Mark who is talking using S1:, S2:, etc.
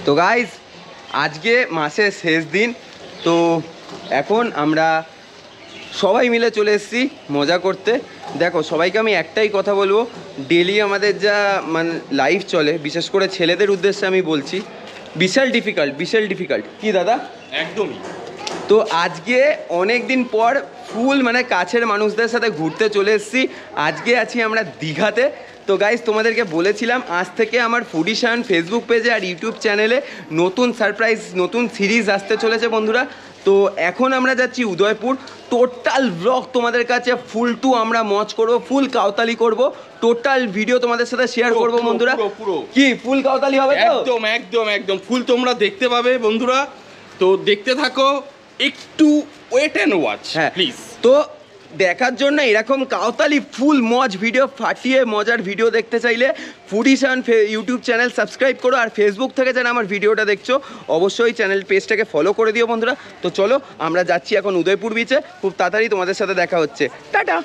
S1: তো গাইজ আজকে মাসের শেষ দিন, তো এখন আমরা সবাই মিলে চলে এসেছি মজা করতে। দেখো সবাইকে আমি একটাই কথা বলবো, ডেলি আমাদের যা মানে লাইফ চলে, বিশেষ করে ছেলেদের উদ্দেশ্যে আমি বলছি, বিশাল ডিফিকাল্ট কি দাদা?
S2: একদমই।
S1: তো আজকে অনেক দিন পর ফুল মানে কাছের মানুষদের সাথে ঘুরতে চলে এসেছি। আজকে আছি আমরা দীঘাতে। তো গাইজ তোমাদেরকে বলেছিলাম আজ থেকে আমার ফুডিশান ফেসবুক পেজে আর ইউটিউব চ্যানেলে নতুন সারপ্রাইজ নতুন সিরিজ আসতে চলেছে বন্ধুরা। তো এখন আমরা যাচ্ছি উদয়পুর। টোটাল ব্লগ তোমাদের কাছে ফুল টু আমরা মজ করবো, ফুল কাউতালি করব, টোটাল ভিডিও তোমাদের সাথে শেয়ার করবো বন্ধুরা।
S2: পুরো
S1: কি ফুল কাউতালি হবে তো?
S2: একদম একদম একদম ফুল তোমরা দেখতে পাবে বন্ধুরা। তো দেখতে থাকো, একটু ওয়েট অ্যান্ড ওয়াচ
S1: হ্যাঁ
S2: প্লিজ।
S1: তো দেখার জন্য এরকম কাউতালি ফুল মজ ভিডিও ফাটিয়ে মজার ভিডিও দেখতে চাইলে ফুডিশান ইউটিউব চ্যানেল সাবস্ক্রাইব করো, আর ফেসবুক থেকে যারা আমার ভিডিওটা দেখছো অবশ্যই চ্যানেল পেজটাকে ফলো করে দিও বন্ধুরা। তো চলো আমরা যাচ্ছি এখন উদয়পুর বিচে, খুব তাড়াতাড়ি তোমাদের সাথে দেখা হচ্ছে, টাটা।